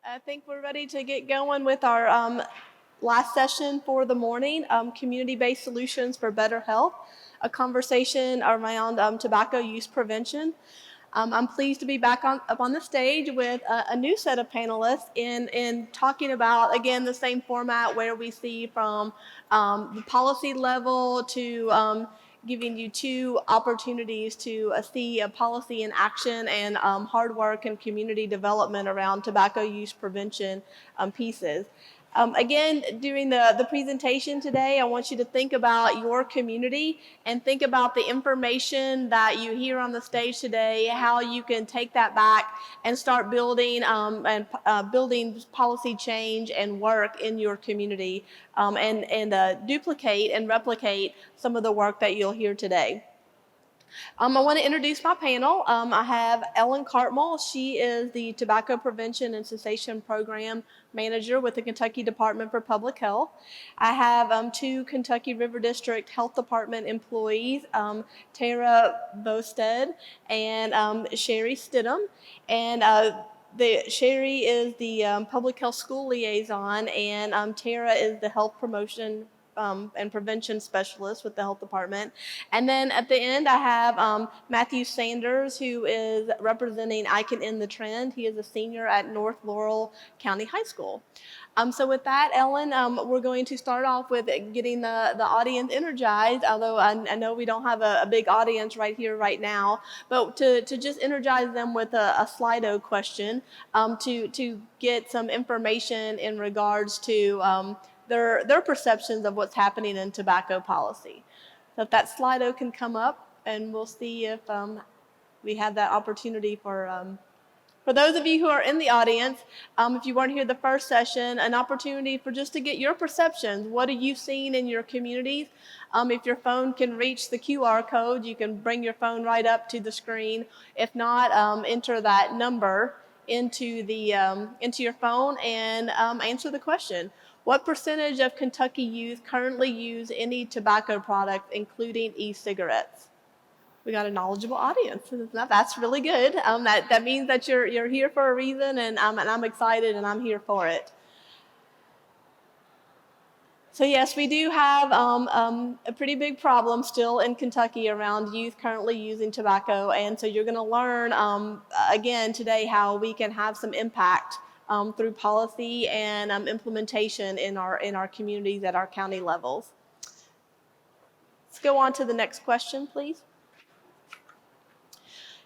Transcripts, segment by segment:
I think we're ready to get going with our last session for the morning, community-based solutions for better health, a conversation around tobacco use prevention. I'm pleased to be back up on the stage with a new set of panelists in talking about, again, the same format where we see from the policy level to giving you two opportunities to see a policy in action and hard work and community development around tobacco use prevention pieces. Again, during the presentation today, I want you to think about your community and think about the information that you hear on the stage today, how you can take that back and start building building policy change and work in your community and duplicate and replicate some of the work that you'll hear today. I want to introduce my panel. I have Ellen Cartmell. She is the Tobacco Prevention and Cessation Program Manager with the Kentucky Department for Public Health. I have two Kentucky River District Health Department employees, Tara Vostad and Sherrie Stidham. And Sherrie is the Public Health School Liaison, and Tara is the Health Promotion and Prevention Specialist with the Health Department. And then at the end, I have Matthew Sanders, who is representing I Can End the Trend. He is a senior at North Laurel County High School. So with that, Ellen, we're going to start off with getting the audience energized, although I know we don't have a big audience right here, right now, but to just energize them with a Slido question to get some information in regards to their perceptions of what's happening in tobacco policy. So if that Slido can come up, and we'll see if we have that opportunity for those of you who are in the audience, if you weren't here the first session, an opportunity for just to get your perceptions. What are you seeing in your communities? If your phone can reach the QR code, you can bring your phone right up to the screen. If not, enter that number into your phone and answer the question. What percentage of Kentucky youth currently use any tobacco product, including e-cigarettes? We got a knowledgeable audience. That's really good. That means that you're here for a reason, and I'm excited and I'm here for it. So yes, we do have a pretty big problem still in Kentucky around youth currently using tobacco, and so you're going to learn again today how we can have some impact through policy and implementation in our communities at our county levels. Let's go on to the next question, please.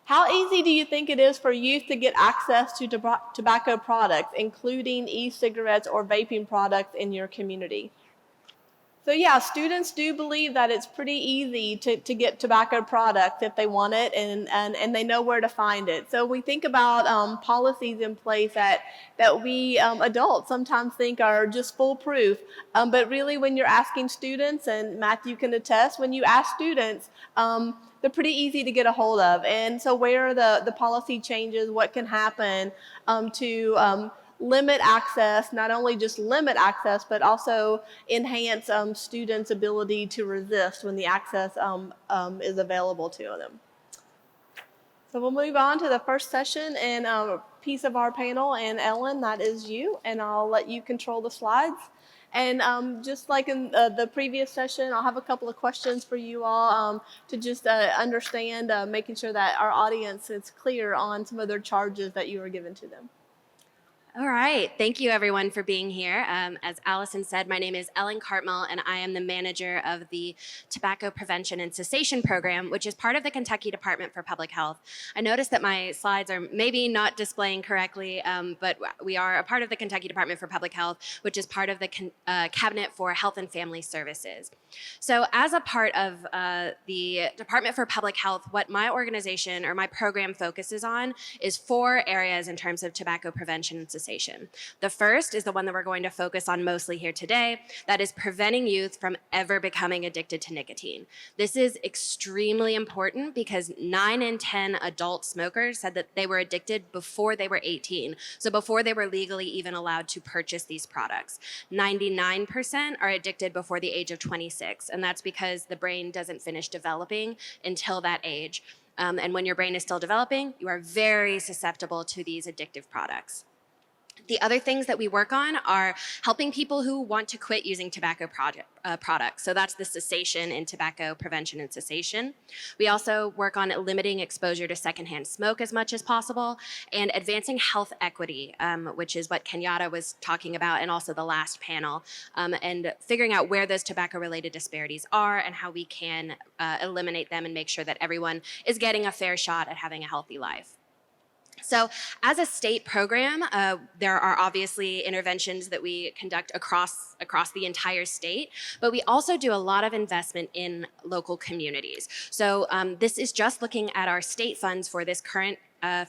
How easy do you think it is for youth to get access to tobacco products, including e-cigarettes or vaping products in your community? So yeah, students do believe that it's pretty easy to get tobacco products if they want it and they know where to find it. So we think about policies in place that we adults sometimes think are just foolproof. But really when you're asking students, and Matthew can attest, when you ask students, they're pretty easy to get a hold of. And so where are the policy changes? What can happen to limit access, not only just limit access, but also enhance students' ability to resist when the access is available to them. So we'll move on to the first session and a piece of our panel, and Ellen, that is you, and I'll let you control the slides. And just like in the previous session, I'll have a couple of questions for you all to just understand, making sure that our audience is clear on some of their charges that you were given to them. All right. Thank you, everyone, for being here. As Allison said, my name is Ellen Cartmell, and I am the manager of the Tobacco Prevention and Cessation Program, which is part of the Kentucky Department for Public Health. I noticed that my slides are maybe not displaying correctly, but we are a part of the Kentucky Department for Public Health, which is part of the Cabinet for Health and Family Services. So as a part of the Department for Public Health, what my organization or my program focuses on is 4 areas in terms of tobacco prevention and cessation. The first is the one that we're going to focus on mostly here today, that is preventing youth from ever becoming addicted to nicotine. This is extremely important because 9 in 10 adult smokers said that they were addicted before they were 18, so before they were legally even allowed to purchase these products. 99% are addicted before the age of 26, and that's because the brain doesn't finish developing until that age. And when your brain is still developing, you are very susceptible to these addictive products. The other things that we work on are helping people who want to quit using tobacco products. So that's the cessation in tobacco prevention and cessation. We also work on limiting exposure to secondhand smoke as much as possible and advancing health equity, which is what Kenyatta was talking about, and also the last panel, and figuring out where those tobacco-related disparities are and how we can eliminate them and make sure that everyone is getting a fair shot at having a healthy life. So as a state program, there are obviously interventions that we conduct across the entire state, but we also do a lot of investment in local communities. So this is just looking at our state funds for this current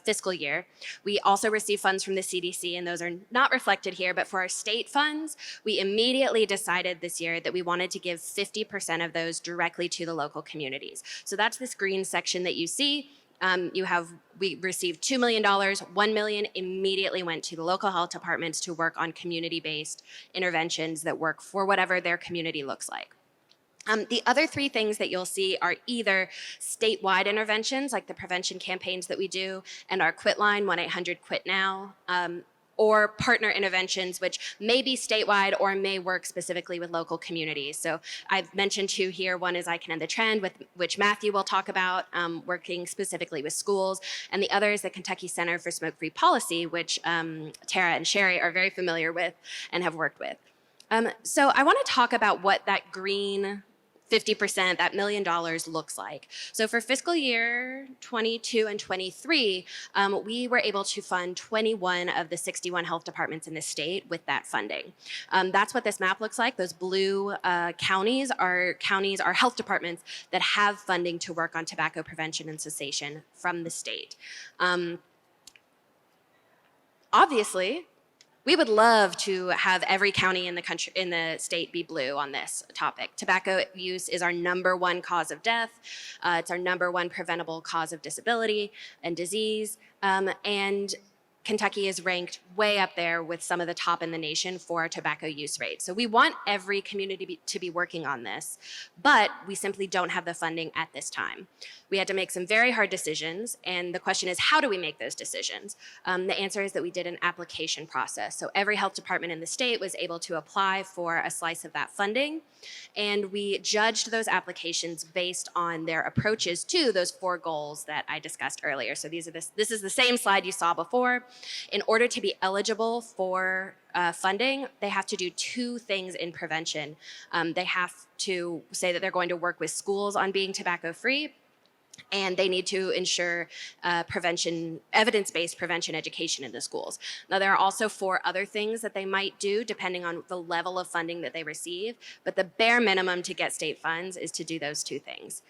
fiscal year. We also receive funds from the CDC, and those are not reflected here, but for our state funds, we immediately decided this year that we wanted to give 50% of those directly to the local communities. So that's this green section that you see. We received $2 million, $1 million immediately went to the local health departments to work on community-based interventions that work for whatever their community looks like. The other three things that you'll see are either statewide interventions, like the prevention campaigns that we do, and our quit line, 1-800-QUIT-NOW, or partner interventions, which may be statewide or may work specifically with local communities. So I've mentioned two here. One is I Can End the Trend, which Matthew will talk about, working specifically with schools. And the other is the Kentucky Center for Smoke-Free Policy, which Tara and Sherrie are very familiar with and have worked with. So I want to talk about what that green 50%, that $1 million looks like. So for fiscal year 22 and 23, we were able to fund 21 of the 61 health departments in the state with that funding. That's what this map looks like. Those blue counties are health departments that have funding to work on tobacco prevention and cessation from the state. Obviously, we would love to have every county in the country, in the state, be blue on this topic. Tobacco use is our #1 cause of death. It's our #1 preventable cause of disability and disease. And Kentucky is ranked way up there with some of the top in the nation for our tobacco use rate. So we want every community to be working on this, but we simply don't have the funding at this time. We had to make some very hard decisions, and the question is, how do we make those decisions? The answer is that we did an application process. So every health department in the state was able to apply for a slice of that funding, and we judged those applications based on their approaches to those 4 goals that I discussed earlier. So this is the same slide you saw before. In order to be eligible for funding, they have to do 2 things in prevention. They have to say that they're going to work with schools on being tobacco-free, and they need to ensure evidence-based prevention education in the schools. Now, there are also 4 other things that they might do depending on the level of funding that they receive, but the bare minimum to get state funds is to do those 2 things.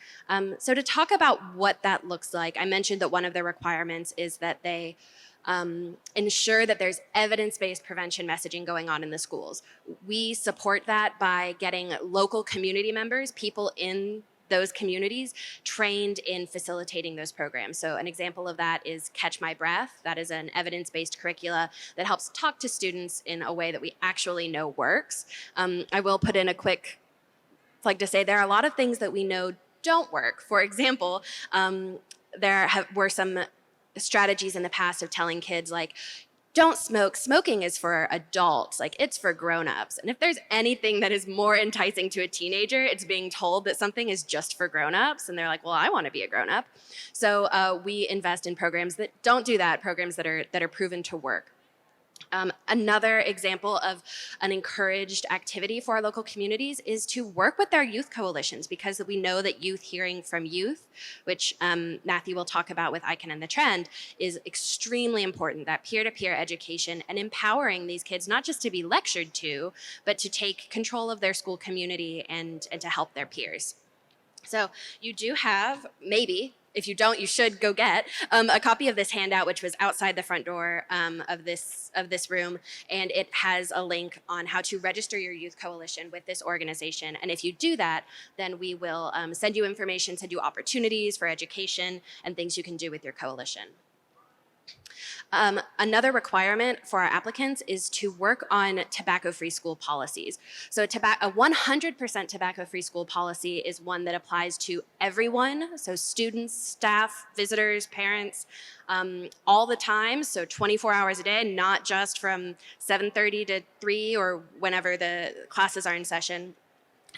So to talk about what that looks like, I mentioned that one of the requirements is that they ensure that there's evidence-based prevention messaging going on in the schools. We support that by getting local community members, people in those communities, trained in facilitating those programs. So an example of that is Catch My Breath. That is an evidence-based curricula that helps talk to students in a way that we actually know works. I will put in a quick plug to say there are a lot of things that we know don't work. For example, there were some strategies in the past of telling kids, like, don't smoke. Smoking is for adults, like it's for grown-ups. And if there's anything that is more enticing to a teenager, it's being told that something is just for grown-ups. And they're like, well, I want to be a grown-up. So we invest in programs that don't do that, programs that are proven to work. Another example of an encouraged activity for our local communities is to work with their youth coalitions, because we know that youth hearing from youth, which Matthew will talk about with I Can End the Trend, is extremely important. That peer-to-peer education and empowering these kids not just to be lectured to, but to take control of their school community and to help their peers. So you do have, maybe, if you don't, you should go get a copy of this handout, which was outside the front door of this room, and it has a link on how to register your youth coalition with this organization. And if you do that, then we will send you information, send you opportunities for education and things you can do with your coalition. Another requirement for our applicants is to work on tobacco-free school policies. So a 100% tobacco-free school policy is one that applies to everyone, so students, staff, visitors, parents, all the time, so 24 hours a day, not just from 7:30 to 3 or whenever the classes are in session,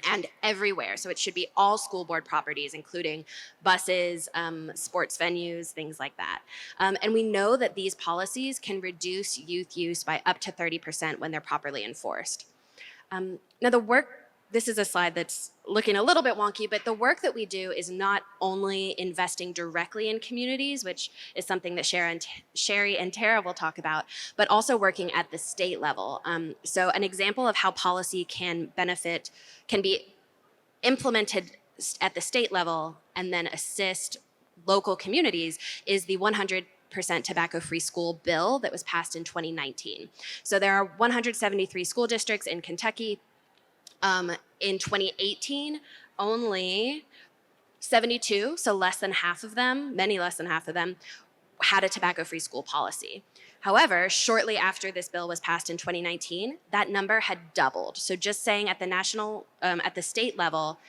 and everywhere. So it should be all school board properties, including buses, sports venues, things like that. And we know that these policies can reduce youth use by up to 30% when they're properly enforced. Now this is a slide that's looking a little bit wonky, but the work that we do is not only investing directly in communities, which is something that Sherrie and Tara will talk about, but also working at the state level. So an example of how policy can be implemented at the state level and then assist local communities is the 100% tobacco-free school bill that was passed in 2019. So there are 173 school districts in Kentucky. In 2018, only 72, so less than half of them, many less than half of them, had a tobacco-free school policy. However, shortly after this bill was passed in 2019, that number had doubled. So just saying at the state level,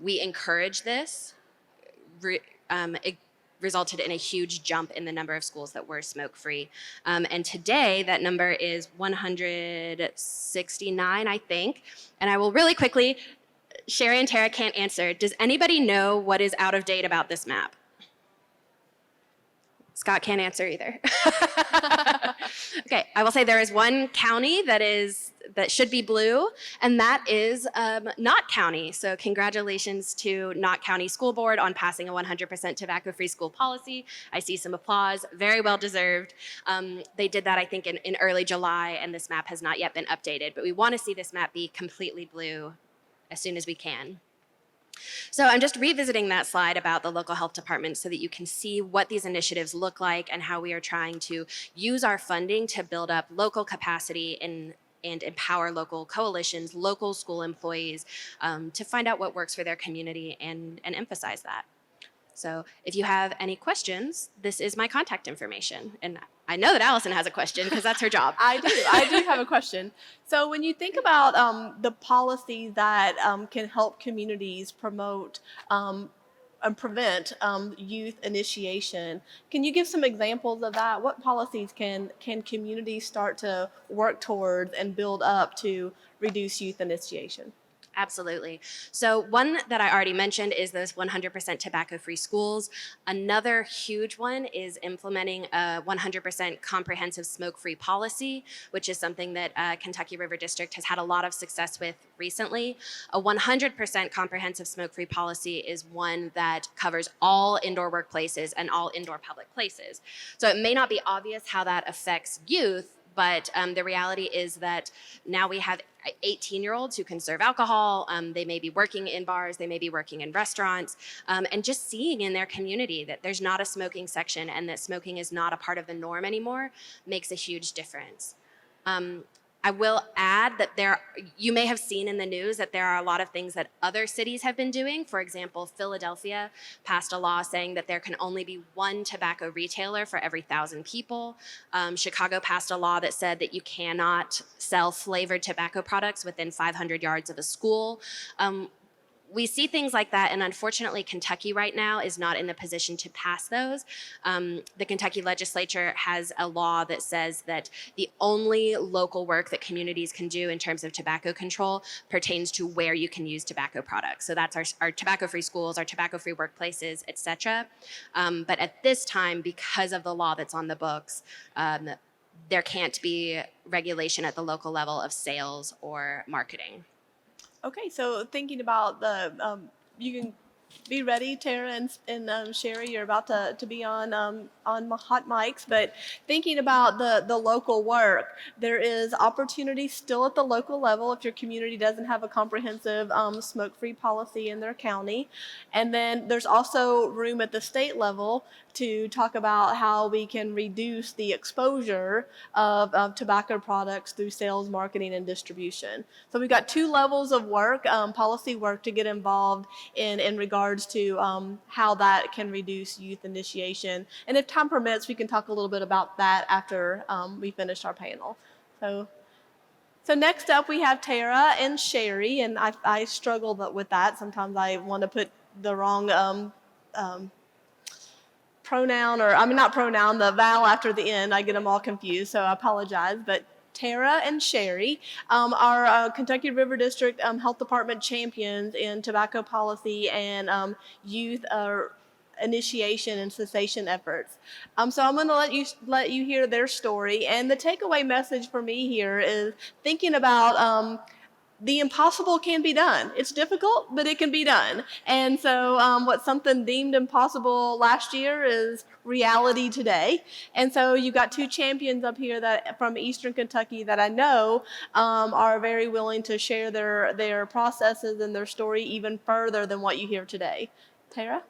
we encourage this, it resulted in a huge jump in the number of schools that were smoke-free. And today, that number is 169, I think. And I will really quickly, Sherrie and Tara can't answer. Does anybody know what is out of date about this map? Scott can't answer either. Okay, I will say there is one county that should be blue, and that is Knott County. So congratulations to Knott County School Board on passing a 100% tobacco-free school policy. I see some applause, very well deserved. They did that, I think, in early July, and this map has not yet been updated, but we want to see this map be completely blue as soon as we can. So I'm just revisiting that slide about the local health department so that you can see what these initiatives look like and how we are trying to use our funding to build up local capacity and empower local coalitions, local school employees to find out what works for their community and emphasize that. So if you have any questions, this is my contact information. And I know that Allison has a question because that's her job. I do have a question. So when you think about the policies that can help communities promote and prevent youth initiation, can you give some examples of that? What policies can communities start to work towards and build up to reduce youth initiation? Absolutely. So one that I already mentioned is those 100% tobacco-free schools. Another huge one is implementing a 100% comprehensive smoke-free policy, which is something that Kentucky River District has had a lot of success with recently. A 100% comprehensive smoke-free policy is one that covers all indoor workplaces and all indoor public places. So it may not be obvious how that affects youth, but the reality is that now we have 18-year-olds who can serve alcohol. They may be working in bars, they may be working in restaurants, and just seeing in their community that there's not a smoking section and that smoking is not a part of the norm anymore makes a huge difference. I will add that you may have seen in the news that there are a lot of things that other cities have been doing. For example, Philadelphia passed a law saying that there can only be one tobacco retailer for every 1,000 people. Chicago passed a law that said that you cannot sell flavored tobacco products within 500 yards of a school. We see things like that, and unfortunately, Kentucky right now is not in the position to pass those. The Kentucky legislature has a law that says that the only local work that communities can do in terms of tobacco control pertains to where you can use tobacco products. So that's our tobacco-free schools, our tobacco-free workplaces, et cetera. But at this time, because of the law that's on the books, there can't be regulation at the local level of sales or marketing. Okay, so thinking about you can be ready, Tara and Sherrie. You're about to be on hot mics, but thinking about the local work, there is opportunity still at the local level if your community doesn't have a comprehensive smoke-free policy in their county, and then there's also room at the state level to talk about how we can reduce the exposure of tobacco products through sales, marketing, and distribution. So we've got two levels of work, policy work, to get involved in regard regards to how that can reduce youth initiation. And if time permits, we can talk a little bit about that after we finish our panel. So next up, we have Tara and Sherrie, and I struggle with that. Sometimes I want to put the wrong pronoun, or I mean not pronoun, the vowel after the end. I get them all confused, so I apologize. But Tara and Sherrie are Kentucky River District Health Department champions in tobacco policy and youth initiation and cessation efforts. So I'm going to let you hear their story. And the takeaway message for me here is thinking about the impossible can be done. It's difficult, but it can be done. And so what's something deemed impossible last year is reality today. And so you've got two champions up here that from Eastern Kentucky that I know are very willing to share their processes and their story even further than what you hear today. Tara?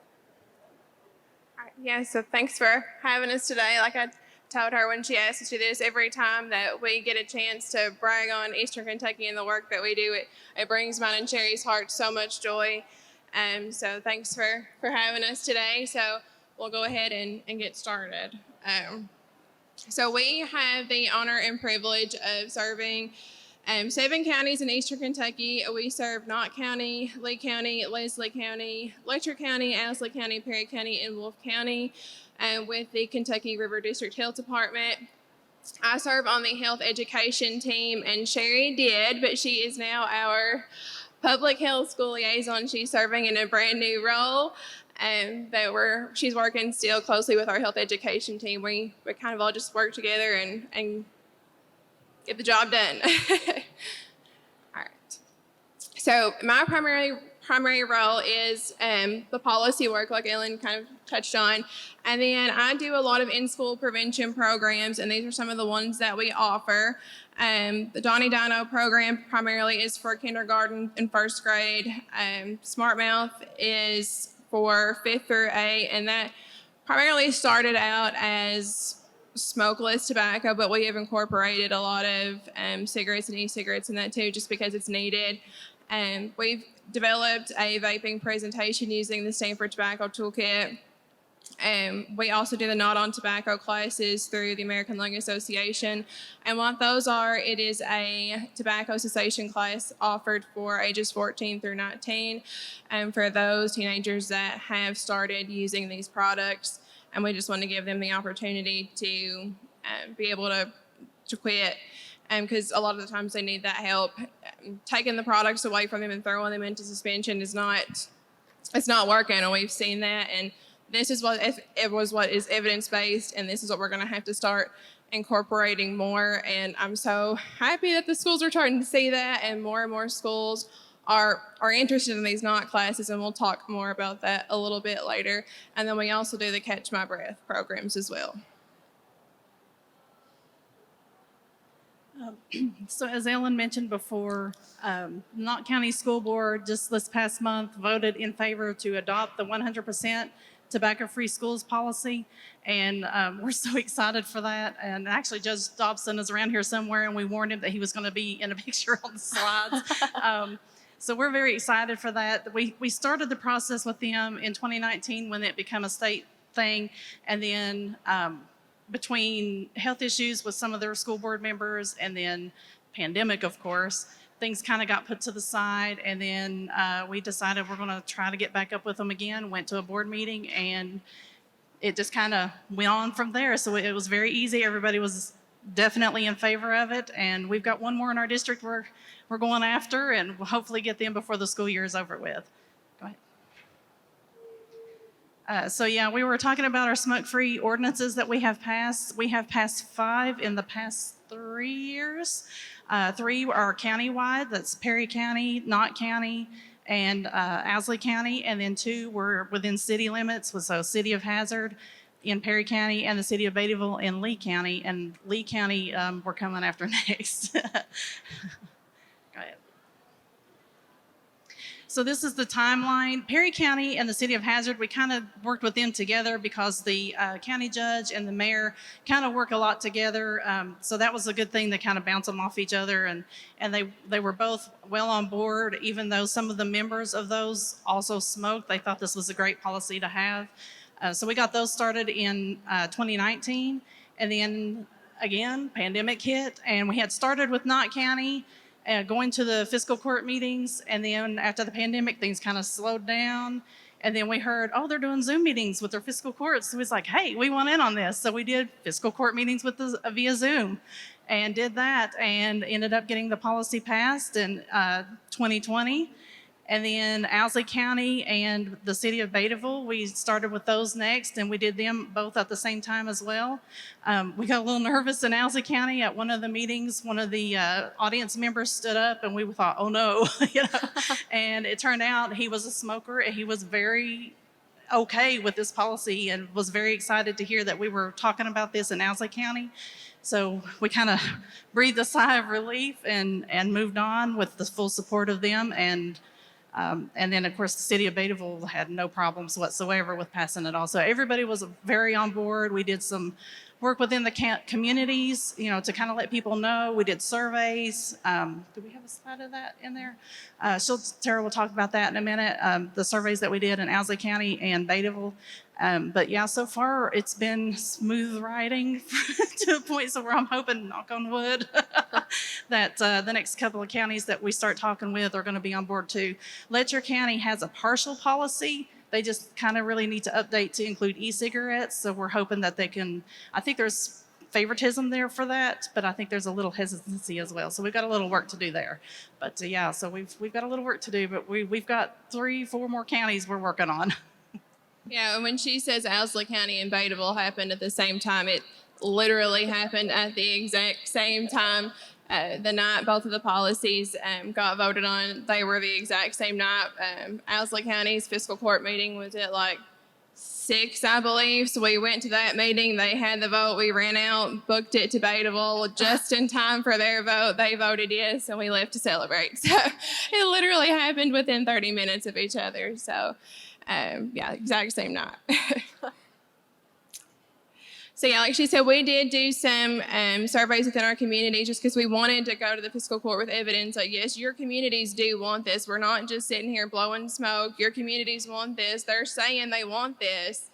Yeah, so thanks for having us today. Like I told her when she asked us to do this, every time that we get a chance to brag on Eastern Kentucky and the work that we do, it brings mine and Sherrie's heart so much joy. So thanks for having us today. So we'll go ahead and get started. So we have the honor and privilege of serving 7 counties in Eastern Kentucky. We serve Knott County, Lee County, Leslie County, Letcher County, Owsley County, Perry County, and Wolfe County with the Kentucky River District Health Department. I serve on the health education team, and Sherrie did, but she is now our public health school liaison. She's serving in a brand new role. She's working still closely with our health education team. We kind of all just work together and get the job done. All right. So my primary role is the policy work, like Ellen kind of touched on. And then I do a lot of in-school prevention programs, and these are some of the ones that we offer. The Donnie Dino program primarily is for kindergarten and first grade. Smart Mouth is for 5th through 8, and that primarily started out as smokeless tobacco, but we have incorporated a lot of cigarettes and e-cigarettes in that too, just because it's needed. We've developed a vaping presentation using the Stanford Tobacco Toolkit. We also do the Not on Tobacco classes through the American Lung Association. And what those are, it is a tobacco cessation class offered for ages 14 through 19 for those teenagers that have started using these products. And we just want to give them the opportunity to be able to quit, because a lot of the times they need that help. Taking the products away from them and throwing them into suspension it's not working, and we've seen that. And this is what is evidence-based, and this is what we're going to have to start incorporating more. And I'm so happy that the schools are starting to see that, and more schools are interested in these NOT classes, and we'll talk more about that a little bit later. And then we also do the Catch My Breath programs as well. So as Ellen mentioned before, Knott County School Board just this past month voted in favor to adopt the 100% tobacco-free schools policy, and we're so excited for that. And actually, Judge Dobson is around here somewhere, and we warned him that he was going to be in a picture on the slides. So we're very excited for that. We started the process with them in 2019 when it became a state thing, and then between health issues with some of their school board members and then pandemic, of course, things kind of got put to the side. And then we decided we're going to try to get back up with them again, went to a board meeting, and it just kind of went on from there. So it was very easy. Everybody was definitely in favor of it. And we've got one more in our district we're going after, and we'll hopefully get them before the school year is over with. Go ahead. So yeah, we were talking about our smoke-free ordinances that we have passed. We have passed 5 in the past 3 years. 3 are countywide. That's Perry County, Knott County, and Owsley County. And then 2 were within city limits, so City of Hazard in Perry County and the City of Beattyville in Lee County. And Lee County we're coming after next. Go ahead. So this is the timeline. Perry County and the City of Hazard, we kind of worked with them together because the county judge and the mayor kind of work a lot together. So that was a good thing to kind of bounce them off each other. And they were both well on board, even though some of the members of those also smoked. They thought this was a great policy to have. So we got those started in 2019. And then again, pandemic hit. And we had started with Knott County, going to the fiscal court meetings, and then after the pandemic, things kind of slowed down. And then we heard, oh, they're doing Zoom meetings with their fiscal courts. So it was like, hey, we want in on this. So we did fiscal court meetings with via Zoom, and did that, and ended up getting the policy passed in 2020. And then Owsley County and the city of Betaville, we started with those next, and we did them both at the same time as well. We got a little nervous in Owsley County at one of the meetings. One of the audience members stood up, and we thought, oh no, And it turned out he was a smoker, and he was very okay with this policy and was very excited to hear that we were talking about this in Owsley County. So we kind of breathed a sigh of relief and moved on with the full support of them. And then, of course, the city of Betaville had no problems whatsoever with passing it all. So everybody was very on board. We did some work within the communities, to kind of let people know. We did surveys. Do we have a slide of that in there? Tara will talk about that in a minute, the surveys that we did in Owsley County and Betaville. But yeah, so far it's been smooth riding to a point where I'm hoping, knock on wood, that the next couple of counties that we start talking with are going to be on board too. Letcher County has a partial policy. They just kind of really need to update to include e-cigarettes. So we're hoping that they can, I think there's favoritism there for that, but I think there's a little hesitancy as well. So we've got a little work to do there. But yeah, so we've got a little work to do, but we've got 3-4 more counties we're working on. Yeah, and when she says Owsley County and Betaville happened at the same time, it literally happened at the exact same time. The night both of the policies got voted on, they were the exact same night. Owsley County's fiscal court meeting was at like 6, I believe. So we went to that meeting. They had the vote. We ran out, booked it to Betaville just in time for their vote. They voted yes, and we left to celebrate. So it literally happened within 30 minutes of each other. So yeah, exact same night. So yeah, like she said, we did do some surveys within our community just because we wanted to go to the fiscal court with evidence. Like, yes, your communities do want this. We're not just sitting here blowing smoke. Your communities want this. They're saying they want this.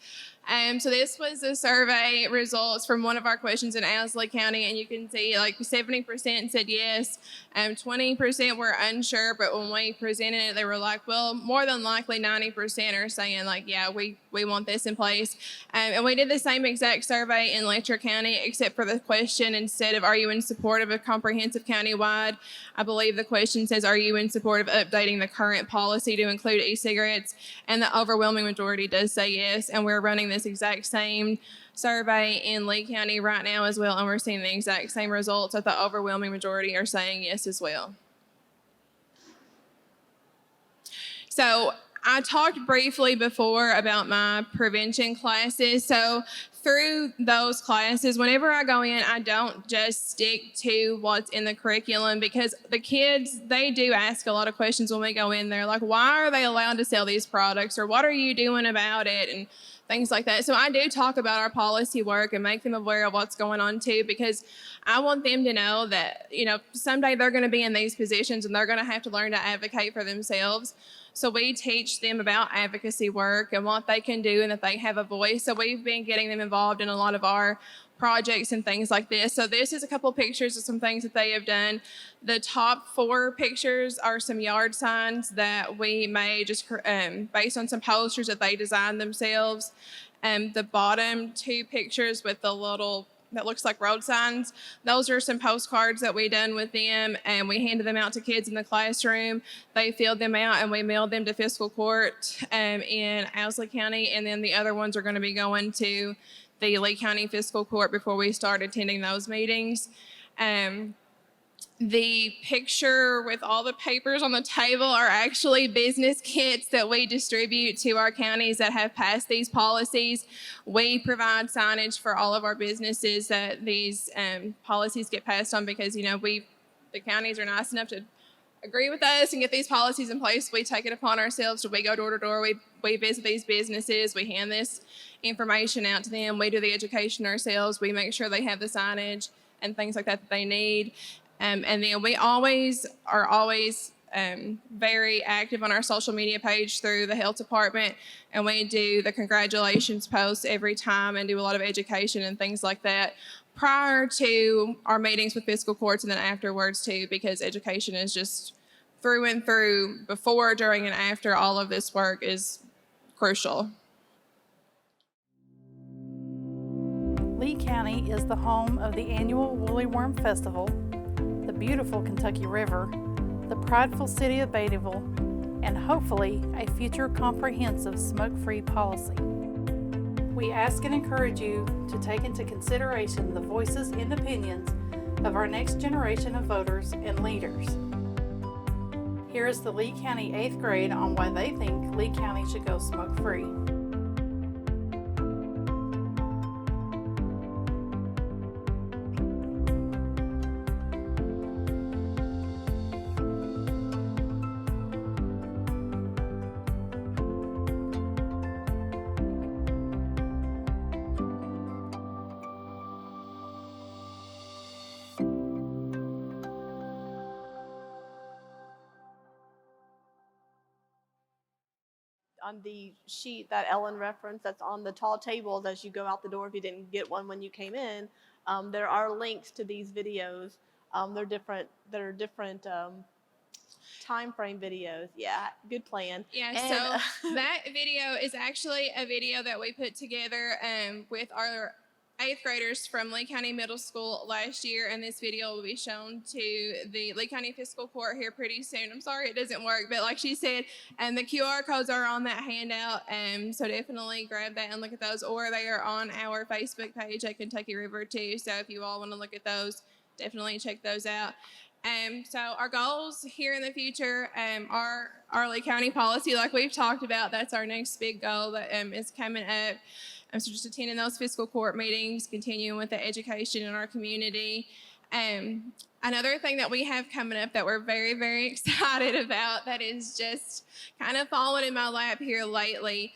So this was the survey results from one of our questions in Owsley County, and you can see like 70% said yes, 20% were unsure, but when we presented it, they were like, well, more than likely 90% are saying like, yeah, we want this in place. And we did the same exact survey in Letcher County, except for the question, instead of are you in support of a comprehensive countywide, I believe the question says, are you in support of updating the current policy to include e-cigarettes? And the overwhelming majority does say yes, and we're running this exact same survey in Lee County right now as well, and we're seeing the exact same results that the overwhelming majority are saying yes as well. So I talked briefly before about my prevention classes. So through those classes, whenever I go in, I don't just stick to what's in the curriculum, because the kids, they do ask a lot of questions when we go in there, like, why are they allowed to sell these products, or what are you doing about it, and things like that. So I do talk about our policy work and make them aware of what's going on too, because I want them to know that, someday they're going to be in these positions and they're going to have to learn to advocate for themselves. So we teach them about advocacy work and what they can do and that they have a voice. So we've been getting them involved in a lot of our projects and things like this. So this is a couple of pictures of some things that they have done. The top 4 pictures are some yard signs that we made just based on some posters that they designed themselves. The bottom 2 pictures with the little that looks like road signs, those are some postcards that we done with them, and we handed them out to kids in the classroom. They filled them out and we mailed them to fiscal court in Owsley County, and then the other ones are going to be going to the Lee County Fiscal Court before we start attending those meetings. The picture with all the papers on the table are actually business kits that we distribute to our counties that have passed these policies. We provide signage for all of our businesses that these policies get passed on, because, the counties are nice enough to agree with us and get these policies in place, we take it upon ourselves. We go door to door. We visit these businesses. We hand this information out to them. We do the education ourselves. We make sure they have the signage and things like that they need. And then we are always very active on our social media page through the health department. And we do the congratulations posts every time and do a lot of education and things like that prior to our meetings with fiscal courts and then afterwards too, because education is just through and through, before, during, and after all of this work is crucial. Lee County is the home of the annual Woolly Worm Festival, the beautiful Kentucky River, the prideful city of Beattyville, and hopefully a future comprehensive smoke-free policy. We ask and encourage you to take into consideration the voices and opinions of our next generation of voters and leaders. Here is the Lee County 8th grade on why they think Lee County should go smoke-free. On the sheet that Ellen referenced that's on the tall tables as you go out the door, if you didn't get one when you came in, there are links to these videos. They're different time frame videos. Yeah, good plan. Yeah, And, so that video is actually a video that we put together with our 8th graders from Lee County Middle School last year, and this video will be shown to the Lee County Fiscal Court here pretty soon. I'm sorry it doesn't work, but like she said, and the QR codes are on that handout, so definitely grab that and look at those, or they are on our Facebook page at Kentucky River too, so if you all want to look at those, definitely check those out. So our goals here in the future are our Lee County policy, like we've talked about. That's our next big goal that is coming up. So just attending those fiscal court meetings, continuing with the education in our community. Another thing that we have coming up that we're very, very excited about that is just kind of fallen in my lap here lately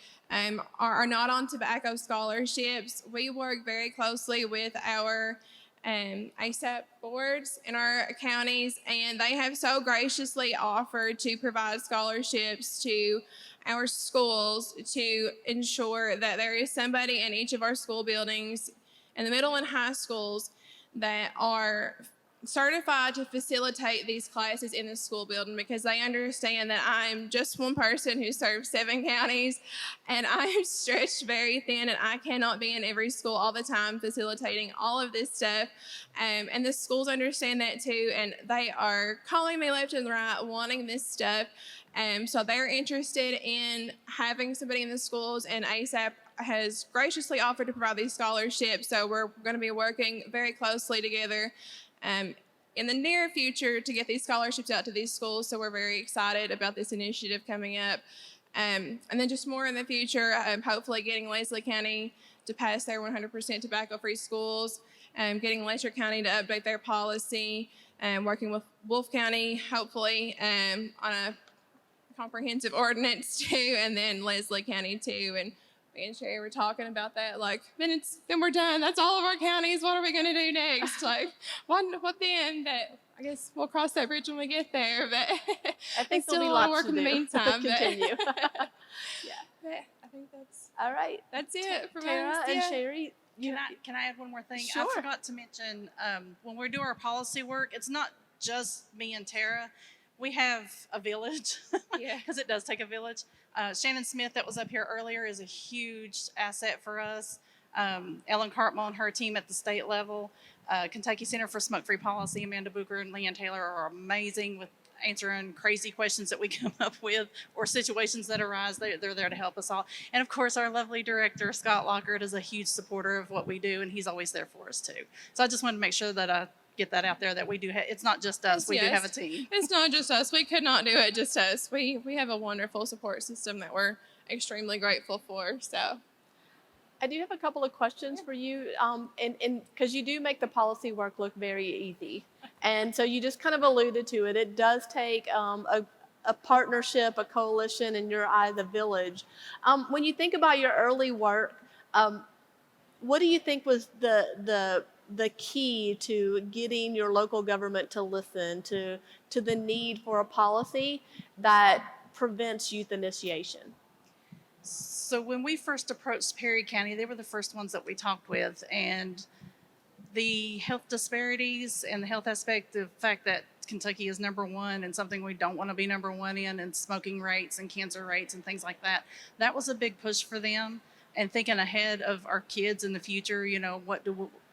are Not on Tobacco scholarships. We work very closely with our ASAP boards in our counties, and they have so graciously offered to provide scholarships to our schools to ensure that there is somebody in each of our school buildings in the middle and high schools that are certified to facilitate these classes in the school building, because they understand that I'm just one person who serves 7 counties and I am stretched very thin and I cannot be in every school all the time facilitating all of this stuff. And the schools understand that too, and they are calling me left and right wanting this stuff. So they're interested in having somebody in the schools, and ASAP has graciously offered to provide these scholarships. So we're going to be working very closely together in the near future to get these scholarships out to these schools. So we're very excited about this initiative coming up. And then just more in the future, hopefully getting Leslie County to pass their 100% tobacco-free schools, getting Letcher County to update their policy, working with Wolfe County, hopefully, on a comprehensive ordinance too, and then Leslie County too. And me and Sherrie were talking about that, like, then we're done. That's all of our counties. What are we going to do next? Like, what then? That I guess we'll cross that bridge when we get there. But I think still there'll a be lot lots of work to in the do. meantime. Continue. Yeah, I think that's All right. it from Tara us. and Yeah. Sherrie, Can I add one more thing? Sure. I forgot to mention, when we do our policy work, it's not just me and Tara. We have a village, Yeah. because it does take a village. Shannon Smith, that was up here earlier, is a huge asset for us. Ellen Cartmell and her team at the state level. Kentucky Center for Smoke-Free Policy, Amanda Booker and Leanne Taylor are amazing with answering crazy questions that we come up with or situations that arise. They're there to help us all. And of course, our lovely director, Scott Lockhart, is a huge supporter of what we do, and he's always there for us too. So I just wanted to make sure that I get that out there, that we do it's not just us, we do have a team. It's not just us. We could not do it just us. We have a wonderful support system that we're extremely grateful for. So I do have a couple of questions for you, and because you do make the policy work look very easy. And so you just kind of alluded to it. It does take a partnership, a coalition, in your eye, the village. When you think about your early work, what do you think was the key to getting your local government to listen to the need for a policy that prevents youth initiation? So when we first approached Perry County, they were the first ones that we talked with, and the health disparities and the health aspect, the fact that Kentucky is #1 and something we don't want to be #1 in, and smoking rates and cancer rates and things like that, that was a big push for them. And thinking ahead of our kids in the future, you know, what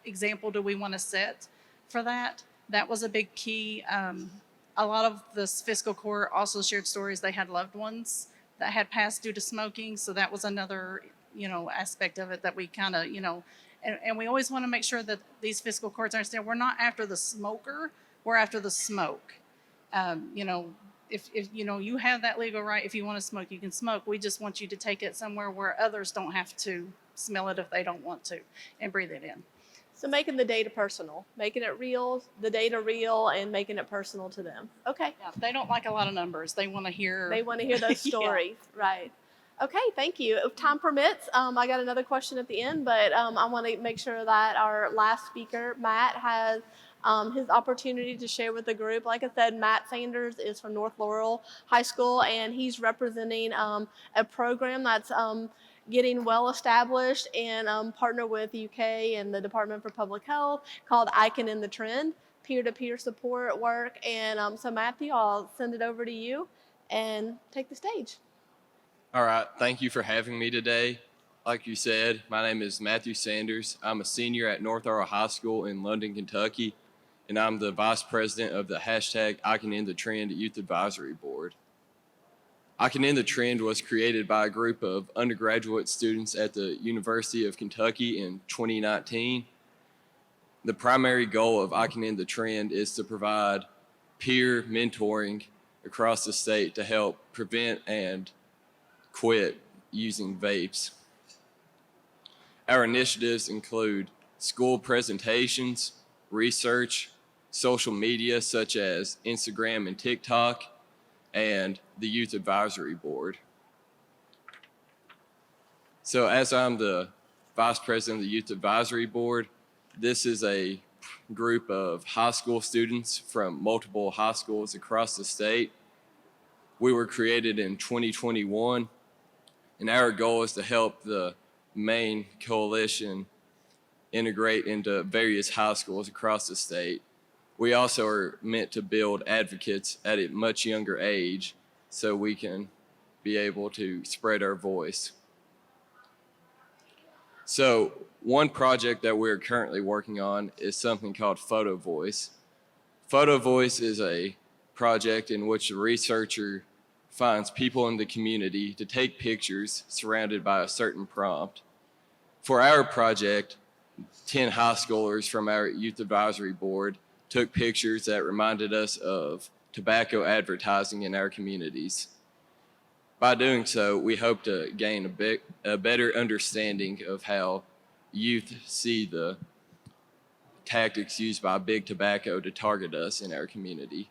example do we want to set for that? That was a big key. A lot of this fiscal court also shared stories. They had loved ones that had passed due to smoking. So that was another, you know, aspect of it that we kind of, you know, and we always want to make sure that these fiscal courts understand we're not after the smoker, we're after the smoke. You know, if you know, you have that legal right. If you want to smoke, you can smoke. We just want you to take it somewhere where others don't have to smell it if they don't want to, and breathe it in. So making the data personal, making it real, the data real, and making it personal to them. Okay. Yeah, they don't like a lot of numbers. They want to hear. They want to hear those stories, right? Okay, thank you. If time permits, I got another question at the end, but I want to make sure that our last speaker, Matt, has his opportunity to share with the group. Like I said, Matt Sanders is from North Laurel High School, and he's representing a program that's getting well established and partner with UK and the Department for Public Health called I Can End the Trend, peer-to-peer support work. And so Matthew, I'll send it over to you and take the stage. All right, thank you for having me today. Like you said, my name is Matthew Sanders. I'm a senior at North Laurel High School in London, Kentucky, and I'm the vice president of the hashtag I Can End the Trend Youth Advisory Board. I Can End the Trend was created by a group of undergraduate students at the University of Kentucky in 2019. The primary goal of I Can End the Trend is to provide peer mentoring across the state to help prevent and quit using vapes. Our initiatives include school presentations, research, social media such as Instagram and TikTok, and the Youth Advisory Board. So as I'm the Vice President of the Youth Advisory Board, this is a group of high school students from multiple high schools across the state. We were created in 2021, and our goal is to help the main coalition integrate into various high schools across the state. We also are meant to build advocates at a much younger age so we can be able to spread our voice. So one project that we're currently working on is something called Photo Voice. Photo Voice is a project in which a researcher finds people in the community to take pictures surrounded by a certain prompt. For our project, 10 high schoolers from our Youth Advisory Board took pictures that reminded us of tobacco advertising in our communities. By doing so, we hope to gain a better understanding of how youth see the tactics used by big tobacco to target us in our community.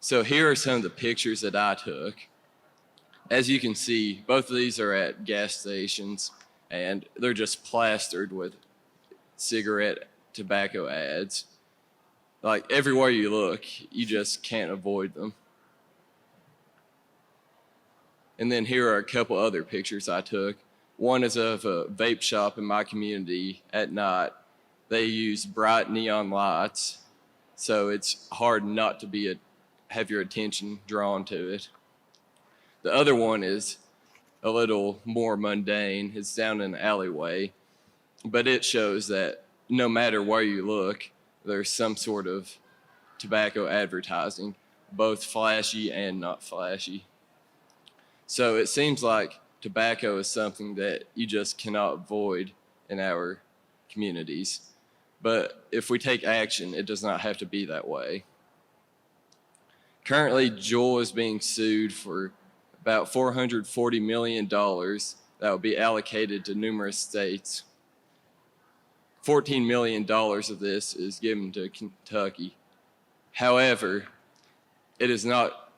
So here are some of the pictures that I took. As you can see, both of these are at gas stations, and they're just plastered with cigarette tobacco ads. Like everywhere you look, you just can't avoid them. And then here are a couple other pictures I took. One is of a vape shop in my community at night. They use bright neon lights, so it's hard not to have your attention drawn to it. The other one is a little more mundane. It's down in an alleyway, but it shows that no matter where you look, there's some sort of tobacco advertising, both flashy and not flashy. So it seems like tobacco is something that you just cannot avoid in our communities. But if we take action, it does not have to be that way. Currently, Juul is being sued for about $440 million that will be allocated to numerous states. $14 million of this is given to Kentucky. However, it is not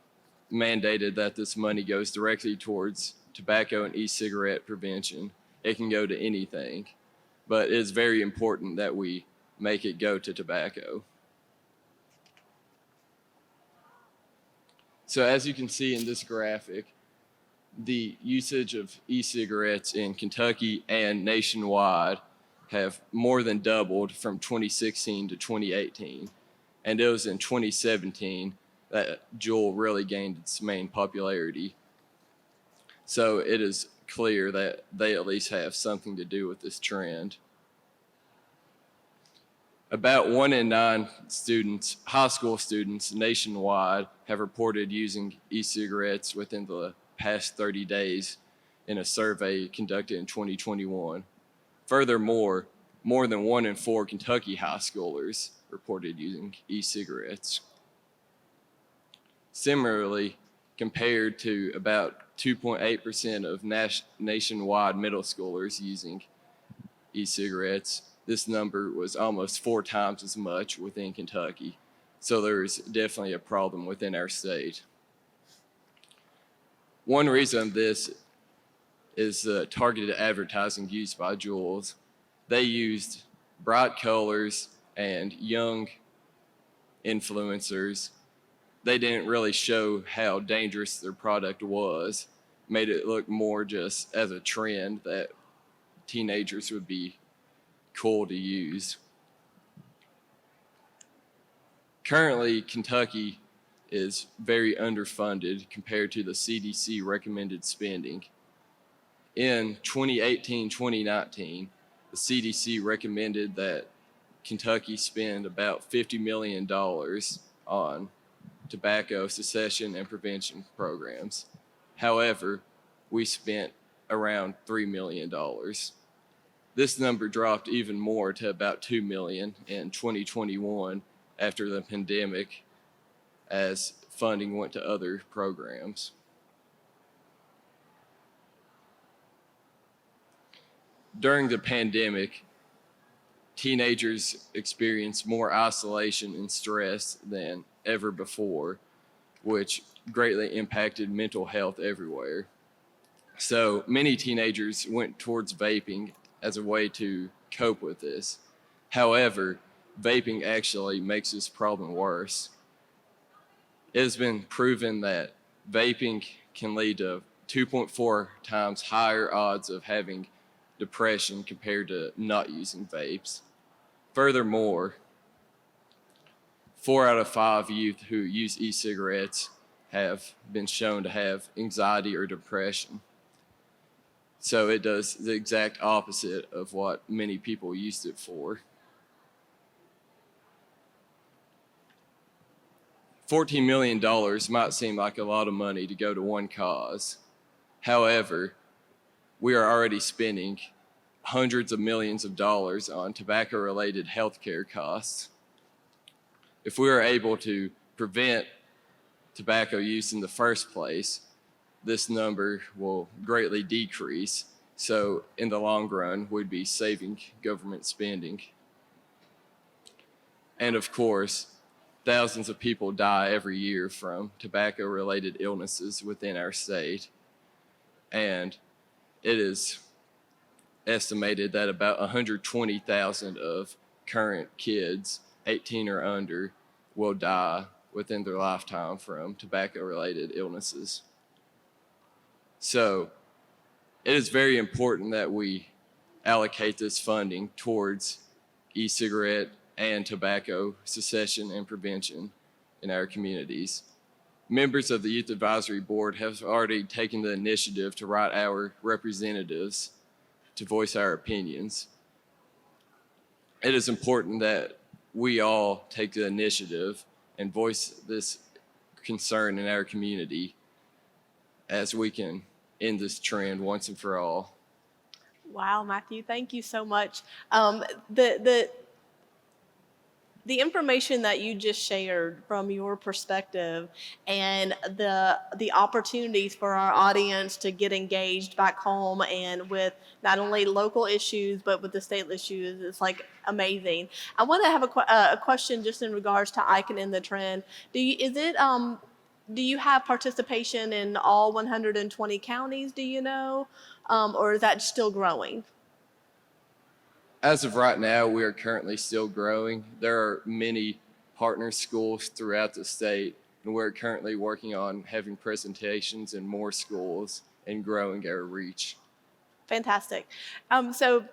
mandated that this money goes directly towards tobacco and e-cigarette prevention. It can go to anything, but it is very important that we make it go to tobacco. So as you can see in this graphic, the usage of e-cigarettes in Kentucky and nationwide have more than doubled from 2016 to 2018. And it was in 2017 that Juul really gained its main popularity. So it is clear that they at least have something to do with this trend. About 1 in 9 students, high school students nationwide, have reported using e-cigarettes within the past 30 days in a survey conducted in 2021. Furthermore, more than 1 in 4 Kentucky high schoolers reported using e-cigarettes. Similarly, compared to about 2.8% of nationwide middle schoolers using e-cigarettes, this number was almost 4 times as much within Kentucky. So there's definitely a problem within our state. One reason this is the targeted advertising used by Juul. They used bright colors and young influencers. They didn't really show how dangerous their product was, made it look more just as a trend that teenagers would be cool to use. Currently, Kentucky is very underfunded compared to the CDC recommended spending. In 2018-2019, the CDC recommended that Kentucky spend about $50 million on tobacco cessation and prevention programs. However, we spent around $3 million. This number dropped even more to about $2 million in 2021 after the pandemic, as funding went to other programs. During the pandemic, teenagers experienced more isolation and stress than ever before, which greatly impacted mental health everywhere. So many teenagers went towards vaping as a way to cope with this. However, vaping actually makes this problem worse. It has been proven that vaping can lead to 2.4 times higher odds of having depression compared to not using vapes. Furthermore, 4 out of 5 youth who use e-cigarettes have been shown to have anxiety or depression. So it does the exact opposite of what many people used it for. $14 million might seem like a lot of money to go to one cause. However, we are already spending hundreds of millions of dollars on tobacco-related healthcare costs. If we are able to prevent tobacco use in the first place, this number will greatly decrease. So in the long run, we'd be saving government spending. And of course, thousands of people die every year from tobacco-related illnesses within our state. And it is estimated that about 120,000 of current kids, 18 or under, will die within their lifetime from tobacco-related illnesses. So it is very important that we allocate this funding towards e-cigarette and tobacco cessation and prevention in our communities. Members of the Youth Advisory Board have already taken the initiative to write our representatives to voice our opinions. It is important that we all take the initiative and voice this concern in our community as we can end this trend once and for all. the information that you just shared from your perspective and the opportunities for our audience to get engaged back home and with not only local issues but with the state issues, it's like amazing. I want to have a question just in regards to I Can End the Trend. Do you have participation in all 120 counties, do you know? Or is that still growing? As of right now, we are currently still growing. There are many partner schools throughout the state, and we're currently working on having presentations in more schools and growing our reach. Fantastic. So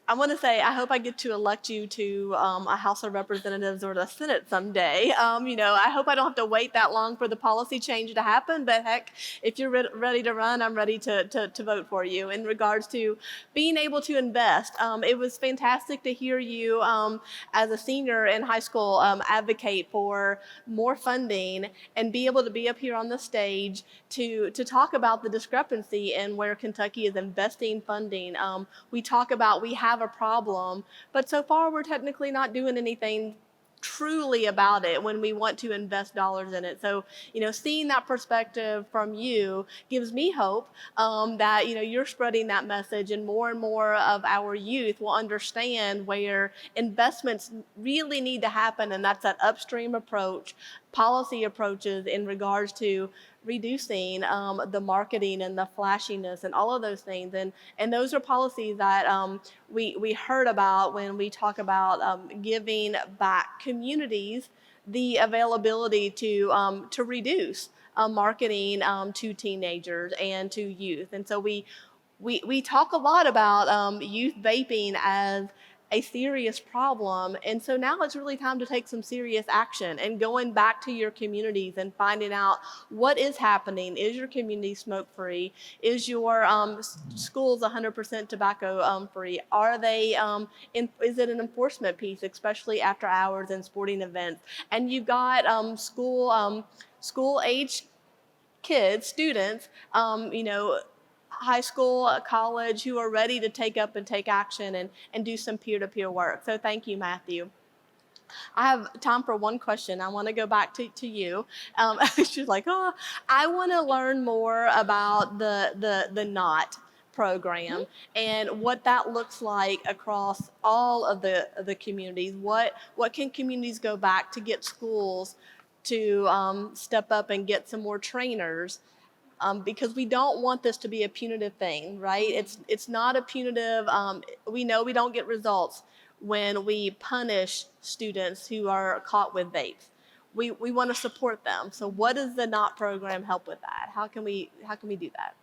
I want to say I hope I get to elect you to a House of Representatives or the Senate someday. I hope I don't have to wait that long for the policy change to happen, but heck, if you're ready to run, I'm ready to vote for you. In regards to being able to invest, it was fantastic to hear you as a senior in high school advocate for more funding and be able to be up here on the stage to talk about the discrepancy in where Kentucky is investing funding. We talk about we have a problem, but so far we're technically not doing anything truly about it when we want to invest dollars in it. So, seeing that perspective from you gives me hope that, you're spreading that message and more of our youth will understand where investments really need to happen. And that's that upstream approach, policy approaches in regards to reducing the marketing and the flashiness and all of those things. And those are policies that we heard about when we talk about giving back communities the availability to reduce marketing to teenagers and to youth. And so we talk a lot about youth vaping as a serious problem. And so now it's really time to take some serious action and going back to your communities and finding out what is happening. Is your community smoke free? Is your schools 100% tobacco free? Are they, is it an enforcement piece, especially after hours and sporting events? And you've got school age kids, students, high school, college, who are ready to take up and take action and do some peer-to-peer work. So thank you, Matthew. I have time for one question. I want to go back to you. She's like, I want to learn more about the NOT program and what that looks like across all of the communities. What can communities go back to get schools to step up and get some more trainers? Because we don't want this to be a punitive thing, right? It's not a punitive. We know we don't get results when we punish students who are caught with vapes. We want to support them. So what does the NOT program help with that? How can we do that?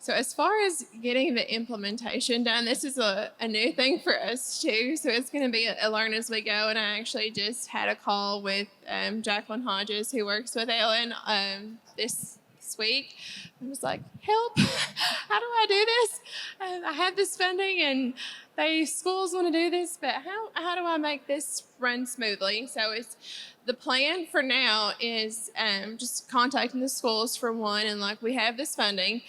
So as far as getting the implementation done, this is a new thing for us too. So it's going to be a learn as we go. And I actually just had a call with Jacqueline Hodges, who works with Ellen, this week. I was like, help, how do I do this? I have this funding and schools want to do this, but how do I make this run smoothly? So the plan for now is just contacting the schools for one, and like, we have this funding.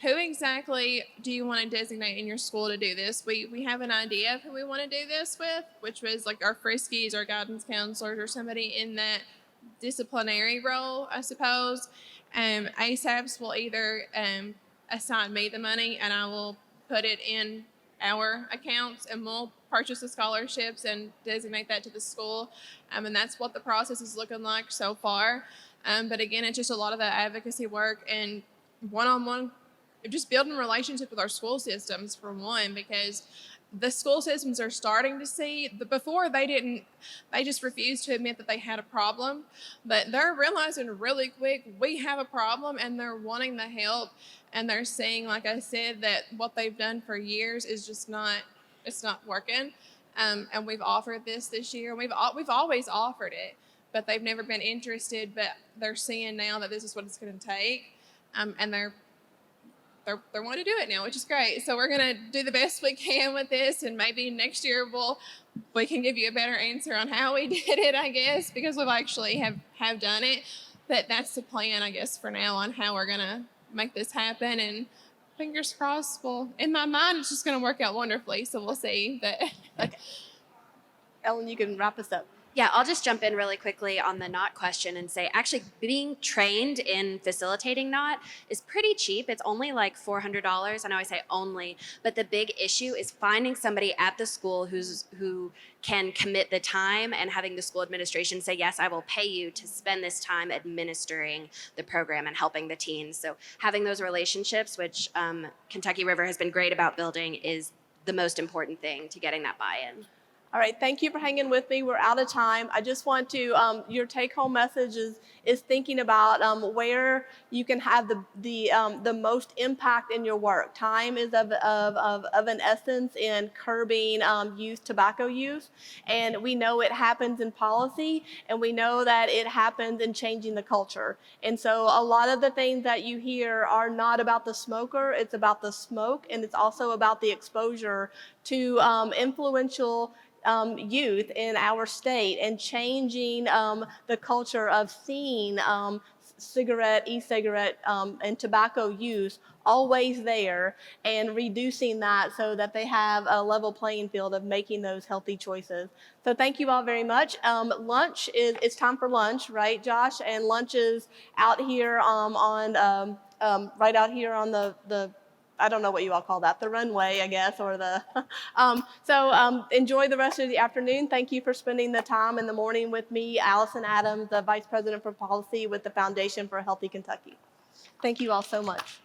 Who exactly do you want to designate in your school to do this? We have an idea of who we want to do this with, which was like our friskies, our guidance counselors, or somebody in that disciplinary role, I suppose. ASAPs will either assign me the money and I will put it in our accounts and we'll purchase the scholarships and designate that to the school. And that's what the process is looking like so far. But again, it's just a lot of that advocacy work and one-on-one, just building relationships with our school systems for one, because the school systems are starting to see, before they just refused to admit that they had a problem, but they're realizing really quick, we have a problem, and they're wanting the help, and they're seeing, like I said, that what they've done for years is just it's not working. And we've offered this year. We've always offered it, but they've never been interested, but they're seeing now that this is what it's going to take, and they're wanting to do it now, which is great. So we're going to do the best we can with this, and maybe next year we can give you a better answer on how we did it, I guess, because we've actually have done it. But that's the plan, I guess, for now on how we're going to make this happen. And fingers crossed, in my mind, it's just going to work out wonderfully. So we'll see. But Ellen, you can wrap us up. Yeah, I'll just jump in really quickly on the knot question and say actually being trained in facilitating knot is pretty cheap. It's only like $400. I know I say only, but the big issue is finding somebody at the school who can commit the time and having the school administration say, yes, I will pay you to spend this time administering the program and helping the teens. So having those relationships, which Kentucky River has been great about building, is the most important thing to getting that buy-in. All right, thank you for hanging with me. We're out of time. I just want to, your take-home message is thinking about where you can have the most impact in your work. Time is of an essence in curbing youth tobacco use, and we know it happens in policy, and we know that it happens in changing the culture. And so a lot of the things that you hear are not about the smoker, it's about the smoke, and it's also about the exposure to influential youth in our state and changing the culture of seeing e-cigarette, and tobacco use always there and reducing that so that they have a level playing field of making those healthy choices. So thank you all very much. It's time for lunch, right, Josh? And lunch is out here right out here on the I don't know what you all call that, the runway, I guess, or the, enjoy the rest of the afternoon. Thank you for spending the time in the morning with me, Allison Adams, the Vice President for Policy with the Foundation for a Healthy Kentucky. Thank you all so much.